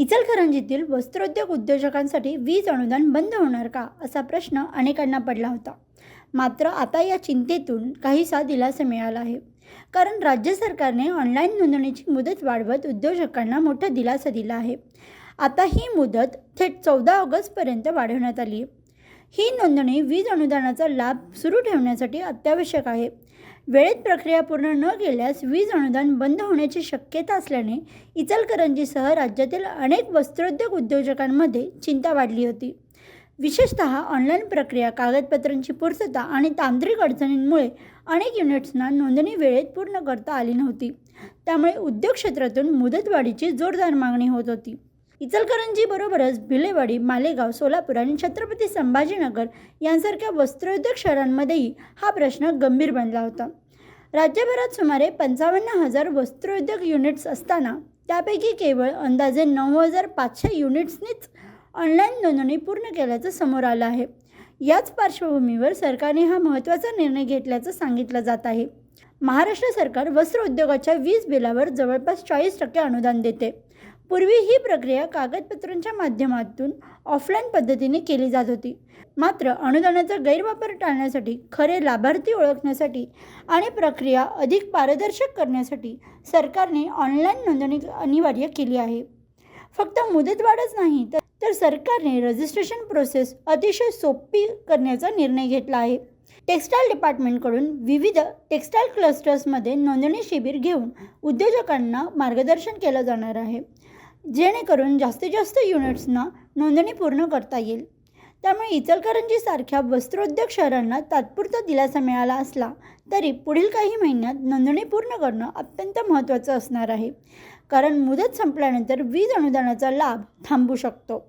इचलकरंजीतील वस्त्रोद्योग उद्योजकांसाठी वीज अनुदान बंद होणार का असा प्रश्न अनेकांना पडला होता. मात्र आता या चिंतेतून काहीसा दिलासा मिळाला आहे. कारण राज्य सरकारने ऑनलाईन नोंदणीची मुदत वाढवत उद्योजकांना मोठा दिलासा दिला आहे. आता ही मुदत थेट 14 ऑगस्टपर्यंत वाढवण्यात आली आहे. ही नोंदणी वीज अनुदानाचा लाभ सुरू ठेवण्यासाठी अत्यावश्यक आहे. वेळेत प्रक्रिया पूर्ण न केल्यास वीज अनुदान बंद होण्याची शक्यता असल्याने इचलकरंजीसह राज्यातील अनेक वस्त्रोद्योग उद्योजकांमध्ये चिंता वाढली होती. विशेषतः ऑनलाईन प्रक्रिया, कागदपत्रांची पूर्तता आणि तांत्रिक अडचणींमुळे अनेक युनिट्सना नोंदणी वेळेत पूर्ण करता आली नव्हती. त्यामुळे उद्योग क्षेत्रातून मुदतवाढीची जोरदार मागणी होत होती. इचलकरंजीबरोबरच भिलेवाडी, मालेगाव, सोलापूर आणि छत्रपती संभाजीनगर यांसारख्या वस्त्रोद्योग शहरांमध्येही हा प्रश्न गंभीर बनला होता. राज्यभरात सुमारे 55,000 वस्त्रोद्योग युनिट्स असताना त्यापैकी केवळ अंदाजे 9,500 युनिट्सनीच ऑनलाईन नोंदणी पूर्ण केल्याचं समोर आलं आहे. याच पार्श्वभूमीवर सरकारने हा महत्त्वाचा निर्णय घेतल्याचं सांगितलं जात आहे. महाराष्ट्र सरकार वस्त्र उद्योगाच्या वीज बिलावर जवळपास 40% अनुदान देते. पूर्वी ही प्रक्रिया कागदपत्रांच्या माध्यमातून ऑफलाईन पद्धतीने केली जात होती. मात्र अनुदानाचा गैरवापर टाळण्यासाठी, खरे लाभार्थी ओळखण्यासाठी आणि प्रक्रिया अधिक पारदर्शक करण्यासाठी सरकारने ऑनलाईन नोंदणी अनिवार्य केली आहे. फक्त मुदतवाढच नाही तर सरकारने रजिस्ट्रेशन प्रोसेस अतिशय सोपी करण्याचा निर्णय घेतला आहे. टेक्स्टाईल डिपार्टमेंटकडून विविध टेक्स्टाईल क्लस्टर्समध्ये नोंदणी शिबिर घेऊन उद्योजकांना मार्गदर्शन केलं जाणार आहे, जेणेकरून जास्तीत जास्त युनिट्सना नोंदणी पूर्ण करता येईल. त्यामुळे इचलकरंजीसारख्या वस्त्रोद्योग शहरांना तात्पुरता दिलासा मिळाला असला तरी पुढील काही महिन्यात नोंदणी पूर्ण करणं अत्यंत महत्त्वाचं असणार आहे. कारण मुदत संपल्यानंतर वीज अनुदानाचा लाभ थांबू शकतो.